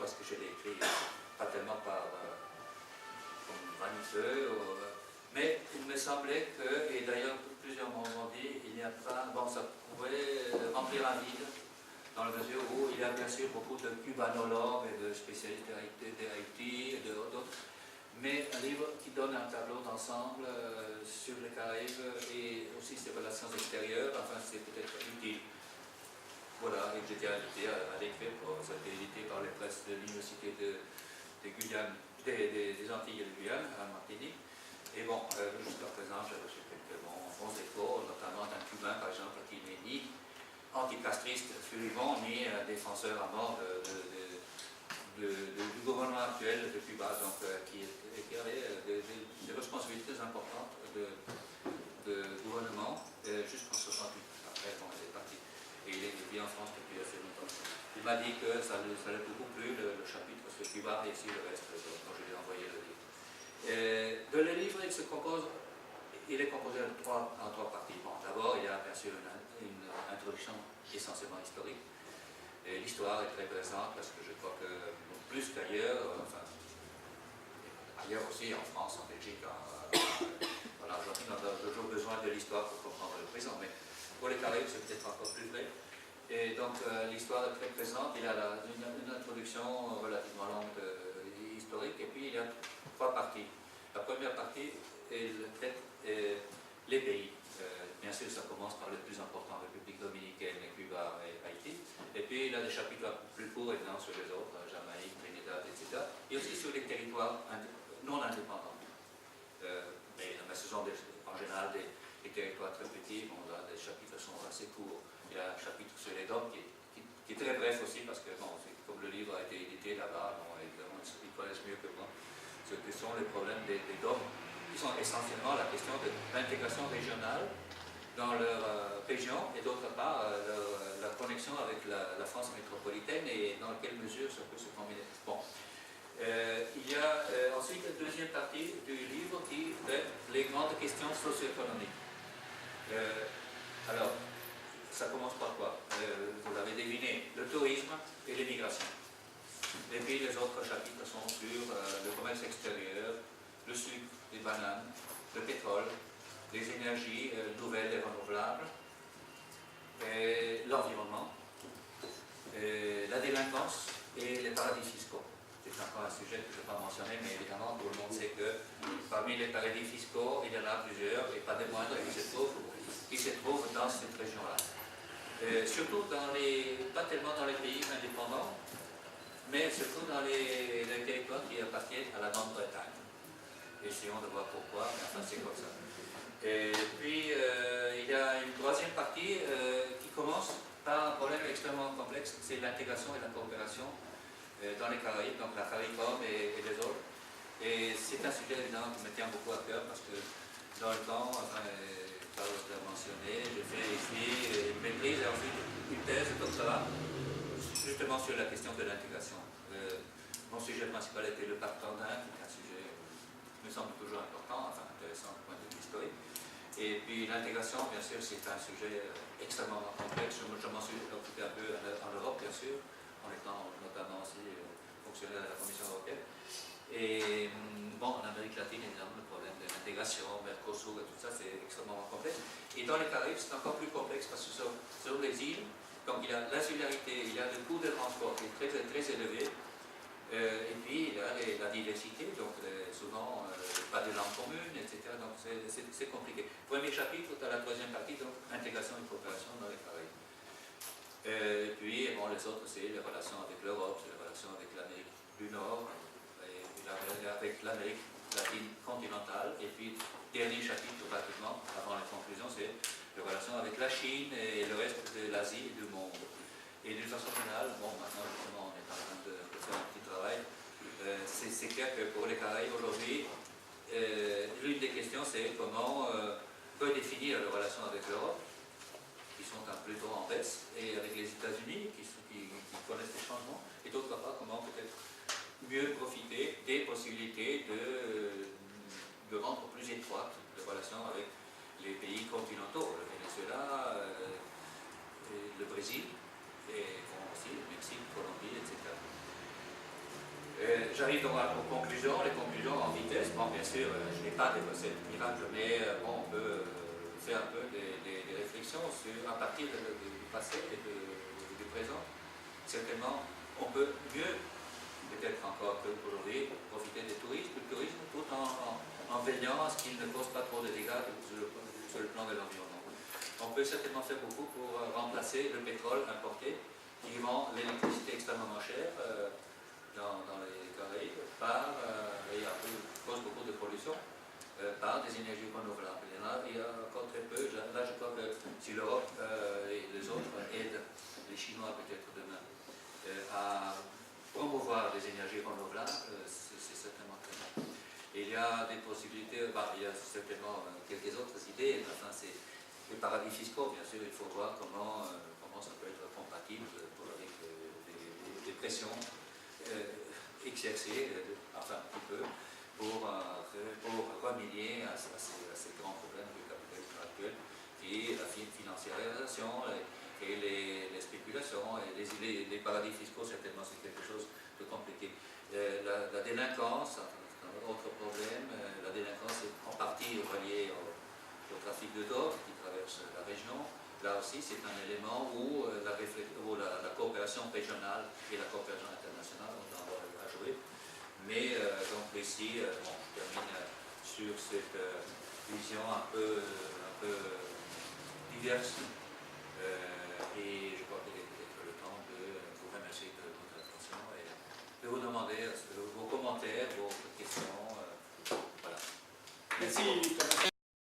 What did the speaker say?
parce que je l'ai écrit pas tellement comme vaniteux, mais il me semblait que, et d'ailleurs plusieurs m'ont dit, il n'y a pas, bon, ça pourrait remplir un vide, dans la mesure où il y a bien sûr beaucoup de cubanologues et de spécialistes d'Haïti et d'autres, mais un livre qui donne un tableau d'ensemble sur les Caraïbes et aussi ses relations extérieures, enfin c'est peut-être utile. Voilà, et j'étais invité à l'écrire, ça a été édité par les presses de l'Université des Antilles et de Guyane, à Martinique. Et bon, jusqu'à présent, j'ai reçu quelques bons échos, notamment d'un Cubain, par exemple, qui n'est ni anticastriste furibond, ni défenseur à mort du gouvernement actuel de Cuba, donc qui avait des responsabilités importantes de gouvernement jusqu'en 68. Après, bon, il est parti. Et il vit en France depuis assez longtemps. Il m'a dit que ça lui beaucoup plu, le chapitre sur Cuba, et ici le reste, quand je lui ai envoyé le livre. Le livre, il est composé en trois parties. Bon, d'abord, il y a bien sûr une introduction essentiellement historique. L'histoire est très présente parce que je crois que plus qu'ailleurs, enfin, ailleurs aussi, en France, en Belgique, en Argentine, on a toujours besoin de l'histoire pour comprendre le présent. Mais pour les Caraïbes, c'est peut-être encore plus vrai. Et donc, l'histoire est très présente. Il y a une introduction relativement longue historique, et puis il y a trois parties. La première partie traite les pays. Bien sûr, ça commence par le plus important, République dominicaine, Cuba et Haïti. Et puis, il y a des chapitres plus courts, évidemment, sur les autres, Jamaïque, Trinidad, etc. Et aussi sur les territoires non indépendants. Mais ce sont en général des territoires très petits. Bon, là, les chapitres sont assez courts. Il y a un chapitre sur les DOM qui est très bref aussi, parce que, bon, comme le livre a été édité là-bas, bon, évidemment, ils connaissent mieux que moi ce que sont les problèmes des DOM, qui sont essentiellement la question de l'intégration régionale dans leur région, et d'autre part la connexion avec la France métropolitaine et dans quelle mesure ça peut se combiner. Bon. Il y a ensuite une deuxième partie du livre qui traite les grandes questions socio-économiques. Alors, ça commence par quoi? Vous l'avez deviné, le tourisme et l'immigration. Et puis les autres chapitres sont sur le commerce extérieur, le sucre, les bananes, le pétrole, les énergies nouvelles et renouvelables, l'environnement, la délinquance et les paradis fiscaux. C'est encore un sujet que je n'ai pas mentionné, mais évidemment tout le monde sait que parmi les paradis fiscaux, il y en a plusieurs, et pas des moindres, qui se trouvent dans cette région-là. Surtout pas tellement dans les pays indépendants, mais surtout dans les territoires qui appartiennent à la Grande-Bretagne. Essayons de voir pourquoi, mais enfin c'est comme ça. Et puis il y a une troisième partie qui commence par un problème extrêmement complexe, c'est l'intégration et la coopération dans les Caraïbes, donc la CARICOM et les autres. Et c'est un sujet évidemment qui me tient beaucoup à cœur parce que dans le temps, enfin, Carlos l'a mentionné, j'ai fait ici une maîtrise et ensuite une thèse de doctorat justement sur la question de l'intégration. Mon sujet principal était le parc Tandin, qui est un sujet qui me semble toujours important, enfin intéressant du point de vue historique. Et puis l'intégration, bien sûr, c'est un sujet extrêmement complexe. Je m'en suis occupé un peu en Europe, bien sûr, en étant notamment aussi fonctionnaire de la Commission européenne. Et bon, en Amérique latine, évidemment, le problème de l'intégration, Mercosur et tout ça, c'est extrêmement complexe. Et dans les Caraïbes, c'est encore plus complexe parce que sur les îles, donc il y a l'insularité, il y a le coût de transport qui est très, très élevé, et puis il y a la diversité, donc souvent pas de langue commune, etc. Donc c'est compliqué. Premier chapitre, à la troisième partie, donc intégration et coopération dans les Caraïbes. Et puis bon, les autres, c'est les relations avec l'Europe, c'est les relations avec l'Amérique du Nord, et puis avec l'Amérique latine continentale, et puis dernier chapitre pratiquement, avant la conclusion, c'est les relations avec la Chine et le reste de l'Asie et du monde. Et d'une façon générale, bon, maintenant justement on est en train de faire un petit travail, c'est clair que pour les Caraïbes aujourd'hui, l'une des questions c'est comment redéfinir les relations avec l'Europe, qui sont un peu en baisse, et avec les États-Unis qui connaissent des changements, et d'autre part comment peut-être mieux profiter des possibilités de rendre plus étroites les relations avec les pays continentaux, le Venezuela, le Brésil, et bon, aussi le Mexique, Colombie, etc. j'arrive donc aux conclusions. Les conclusions en vitesse, bon, bien sûr, je n'ai pas des recettes miracles, mais bon, on peut faire un peu des réflexions à partir du passé et du présent. Certainement, on peut mieux, peut-être encore qu'aujourd'hui, profiter du tourisme tout en veillant à ce qu'il ne cause pas trop de dégâts sur le plan de l'environnement. On peut certainement faire beaucoup pour remplacer le pétrole importé qui rend l'électricité extrêmement chère dans les Caraïbes et cause beaucoup de pollution par des énergies renouvelables. Il y a encore très peu. Là, je crois que si l'Europe et les autres aident les Chinois peut-être demain à promouvoir des énergies renouvelables, c'est certainement très bien. Et il y a des possibilités, il y a certainement quelques autres idées, mais enfin c'est les paradis fiscaux, bien sûr, il faut voir comment ça peut être compatible avec des pressions exercées, enfin un petit peu, pour remédier à ces grands problèmes du capitalisme actuel, qui est la financiarisation et les spéculations, et les paradis fiscaux, certainement, c'est quelque chose de compliqué. La délinquance, un autre problème, la délinquance est en partie reliée au trafic de drogue qui traverse la région. Là aussi, c'est un élément où la coopération régionale et la coopération internationale ont un rôle à jouer. Mais donc ici, je termine sur cette vision un peu diverse. Et je crois qu'il est peut-être le temps de vous remercier de votre attention et de vous demander vos commentaires, vos questions. Voilà. Merci.